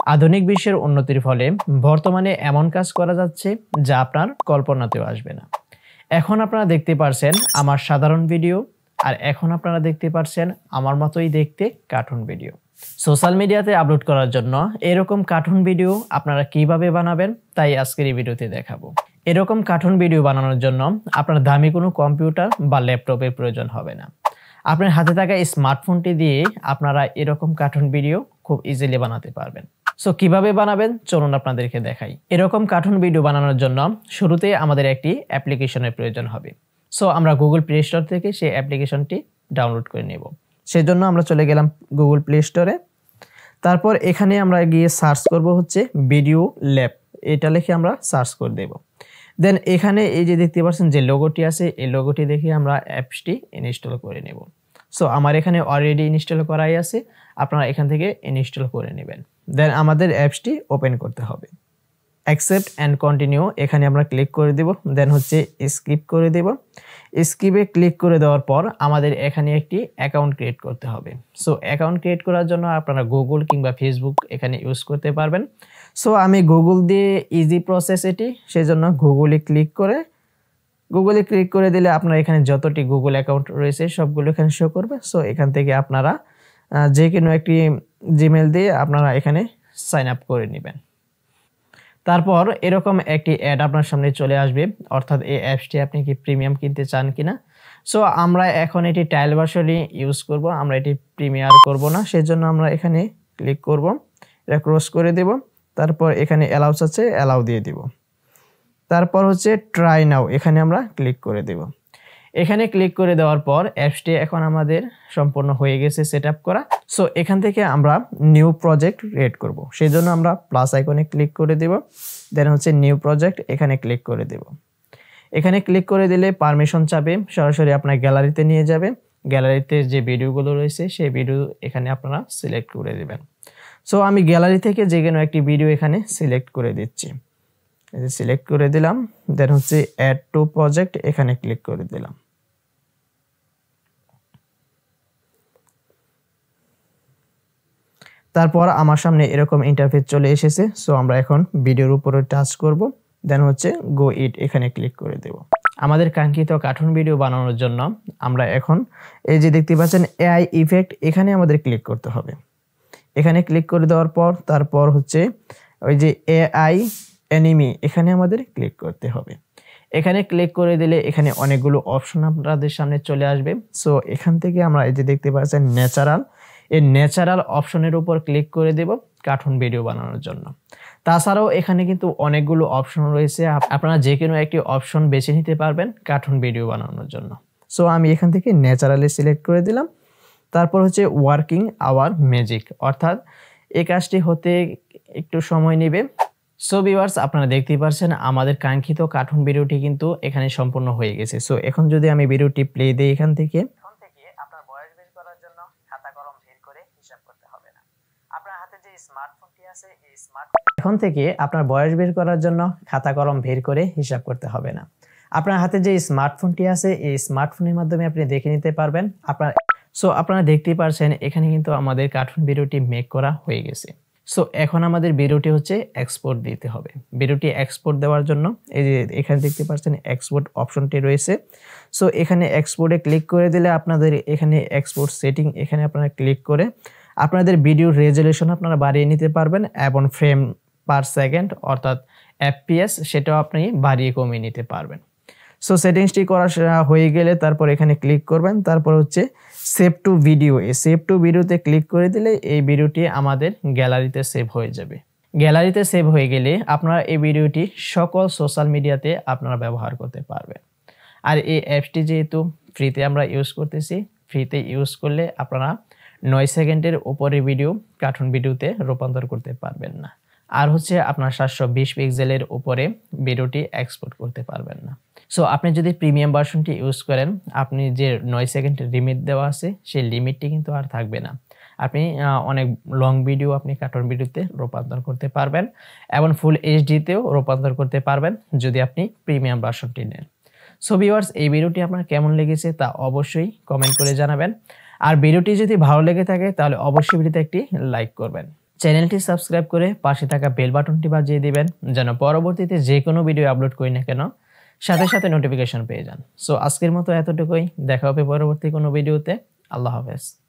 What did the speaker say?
আধুনিক বিশ্বের উন্নতির ফলে বর্তমানে এমন কাজ করা যাচ্ছে যা আপনার কল্পনাতেও আসবে না। এখন আপনারা দেখতে পারছেন আমার সাধারণ ভিডিও, আর এখন আপনারা দেখতে পারছেন আমার মতোই দেখতে কার্টুন ভিডিও। সোশ্যাল মিডিয়াতে আপলোড করার জন্য এরকম কার্টুন ভিডিও আপনারা কিভাবে বানাবেন তাই আজকের এই ভিডিওতে দেখাবো। এরকম কার্টুন ভিডিও বানানোর জন্য আপনার দামি কোনো কম্পিউটার বা ল্যাপটপের প্রয়োজন হবে না। আপনার হাতে থাকা স্মার্টফোনটি দিয়ে আপনারা এরকম কার্টুন ভিডিও খুব ইজিলি বানাতে পারবেন। সো কিভাবে বানাবেন চলুন আপনাদেরকে দেখাই। এরকম কার্টুন ভিডিও বানানোর জন্য শুরুতে আমাদের একটি অ্যাপ্লিকেশনের প্রয়োজন হবে। সো আমরা গুগল প্লে স্টোর থেকে সেই অ্যাপ্লিকেশনটি ডাউনলোড করে নেব। সেজন্য আমরা চলে গেলাম গুগল প্লে স্টোরে। তারপর এখানে আমরা গিয়ে সার্চ করব হচ্ছে ভিডিও ল্যাব, এটা লিখে আমরা সার্চ করে দেব। দেন এখানে এই যে দেখতে পাচ্ছেন যে লোগোটি আছে, এই লোগোটি দেখে আমরা অ্যাপসটি ইনস্টল করে নেব। সো আমার এখানে অলরেডি ইনস্টল করাই আছে, আপনারা এখান থেকে ইনস্টল করে নেবেন। দেন আমাদের অ্যাপসটি ওপেন করতে হবে। অ্যাকসেপ্ট অ্যান্ড কন্টিনিউ এখানে আমরা ক্লিক করে দেব। দেন হচ্ছে স্কিপ করে দেব। স্কিপে ক্লিক করে দেওয়ার পর আমাদের এখানে একটি অ্যাকাউন্ট ক্রিয়েট করতে হবে। সো অ্যাকাউন্ট ক্রিয়েট করার জন্য আপনারা গুগল কিংবা ফেসবুক এখানে ইউজ করতে পারবেন। সো আমি গুগল দিয়ে ইজি প্রসেস এটি, সেজন্য গুগলে ক্লিক করে দিলে আপনার এখানে যতটি গুগল অ্যাকাউন্ট রয়েছে সবগুলো এখানে শো করবে। সো এখান থেকে আপনারা যে কোনো একটি জিমেল দিয়ে আপনারা এখানে সাইন আপ করে নেবেন। তারপর এরকম একটি অ্যাড আপনার সামনে চলে আসবে, অর্থাৎ এই অ্যাপসটি আপনি কি প্রিমিয়াম কিনতে চান কিনা। সো আমরা এখন এটি ট্রায়াল ভার্সনই ইউজ করব, আমরা এটি প্রিমিয়ার করব না, সেজন্য আমরা এখানে ক্লিক করব, এটা ক্রস করে দেব। তারপর এখানে অ্যালাউস আছে, অ্যালাউ দিয়ে দিব। তারপর হচ্ছে ট্রাই নাও, এখানে আমরা ক্লিক করে দেব। এখানে ক্লিক করে দেওয়ার পর অ্যাপসটি এখন আমাদের সম্পূর্ণ হয়ে গেছে সেট আপ করা। সো এখান থেকে আমরা নিউ প্রজেক্ট ক্রিয়েট করব, সেই জন্য আমরা প্লাস আইকনে ক্লিক করে দেব। দেন হচ্ছে নিউ প্রজেক্ট, এখানে ক্লিক করে দেব। এখানে ক্লিক করে দিলে পারমিশন চাবে, সরাসরি আপনার গ্যালারিতে নিয়ে যাবে। গ্যালারিতে যে ভিডিওগুলো রয়েছে সেই ভিডিও এখানে আপনারা সিলেক্ট করে দেবেন। সো আমি গ্যালারি থেকে যে কোনো একটি ভিডিও এখানে সিলেক্ট করে দিচ্ছি, সিলেক্ট করে দিলাম। দেন হচ্ছে অ্যাড টু প্রজেক্ট, এখানে ক্লিক করে দিলাম। তারপর আমার সামনে এরকম ইন্টারফেস চলে এসেছে। সো আমরা এখন ভিডিওর উপরে টাচ করব। দেন হচ্ছে গো ইট, এখানে ক্লিক করে দেব। আমাদের কাঙ্ক্ষিত কার্টুন ভিডিও বানানোর জন্য আমরা এখন এই যে দেখতে পাচ্ছেন এআই ইফেক্ট, এখানে আমাদের ক্লিক করতে হবে। এখানে ক্লিক করে দেওয়ার পর তারপর হচ্ছে ওই যে এআই অ্যানিমি, এখানে আমাদের ক্লিক করতে হবে। এখানে ক্লিক করে দিলে এখানে অনেকগুলো অপশন আপনাদের সামনে চলে আসবে। সো এখান থেকে আমরা এই যে দেখতে পাচ্ছেন ন্যাচারাল, এই ন্যাচারাল অপশনের উপর ক্লিক করে দেব কার্টুন ভিডিও বানানোর জন্য। তাছাড়াও এখানে কিন্তু অনেকগুলো অপশন রয়েছে, আপনারা যে কোনো একটি অপশন বেছে নিতে পারবেন কার্টুন ভিডিও বানানোর জন্য। সো আমি এখান থেকে ন্যাচারালি সিলেক্ট করে দিলাম। তারপর হচ্ছে ওয়ার্কিং আওয়ার ম্যাজিক, অর্থাৎ এই কাজটি হতে একটু সময় নেবে। সো ভিউয়ার্স, আপনারা দেখতেই পাচ্ছেন আমাদের কাঙ্ক্ষিত কার্টুন ভিডিওটি কিন্তু এখানে সম্পূর্ণ হয়ে গেছে। সো এখন যদি আমি ভিডিওটি প্লে দেই এখান থেকে আপনার বয়স বের করার জন্য খাতা কলম বের করে হিসাব করতে হবে না। আপনার হাতে যে স্মার্টফোনটি আছে এই এখন থেকে আপনার বয়স বের করার জন্য খাতা কলম বের করে হিসাব করতে হবে না। আপনার হাতে যে স্মার্টফোনটি আছে এই স্মার্টফোনের মাধ্যমে আপনি দেখে নিতে পারবেন আপনারা দেখতেই পারছেন এখানে কিন্তু আমাদের কার্টুন ভিডিওটি মেক করা হয়ে গেছে। সো এখন আমাদের ভিডিওটি হচ্ছে এক্সপোর্ট দিতে হবে। ভিডিওটি এক্সপোর্ট দেওয়ার জন্য এই যে এখানে দেখতে পাচ্ছেন এক্সপোর্ট অপশনটি রয়েছে। সো এখানে এক্সপোর্টে ক্লিক করে দিলে আপনাদের এখানে এক্সপোর্ট সেটিং, এখানে আপনারা ক্লিক করে আপনাদের ভিডিওর রেজলিউশন আপনারা বাড়িয়ে নিতে পারবেন এবং ফ্রেম পার সেকেন্ড অর্থাৎ এফপিএস সেটাও আপনি বাড়িয়ে কমিয়ে নিতে পারবেন। সো সেটিংসটি করা হয়ে গেলে তারপর এখানে ক্লিক করবেন। তারপর হচ্ছে সেভ টু ভিডিও, এই সেভ টু ভিডিওতে ক্লিক করে দিলে এই ভিডিওটি আমাদের গ্যালারিতে সেভ হয়ে যাবে। গ্যালারিতে সেভ হয়ে গেলে আপনারা এই ভিডিওটি সকল সোশ্যাল মিডিয়াতে আপনারা ব্যবহার করতে পারবেন। আর এই অ্যাপসটি যেহেতু ফ্রিতে আমরা ইউজ করতেছি, ফ্রিতে ইউজ করলে আপনারা 9 সেকেন্ডের উপরে ভিডিও কার্টুন ভিডিওতে রূপান্তর করতে পারবেন না। আর হচ্ছে আপনার 720 পিক্সেলের উপরে ভিডিওটি এক্সপোর্ট করতে পারবেন না। সো আপনি যদি প্রিমিয়াম ভার্সনটি ইউজ করেন, আপনি যে 9 সেকেন্ডের লিমিট দেওয়া আছে সেই লিমিটটি কিন্তু আর থাকবে না। আপনি অনেক লং ভিডিও আপনি কার্টুন ভিডিওতে রূপান্তর করতে পারবেন এবং ফুল এইচডিতেও রূপান্তর করতে পারবেন যদি আপনি প্রিমিয়াম ভার্সনটি নেন। সো ভিউয়ার্স, এই ভিডিওটি আপনার কেমন লেগেছে তা অবশ্যই কমেন্ট করে জানাবেন। আর ভিডিওটি যদি ভালো লেগে থাকে তাহলে অবশ্যই ভিডিওতে একটি লাইক করবেন। চ্যানেলটি সাবস্ক্রাইব করে পাশে থাকা বেল বাটনটি বাজিয়ে দিবেন যেন পরবর্তীতে যে কোনো ভিডিও আপলোড করি না কেন সাথে সাথে নোটিফিকেশন পেয়ে যান। সো আজকের মতো এতটুকুই, দেখা হবে পরবর্তী কোনো ভিডিওতে। আল্লাহ হাফেজ।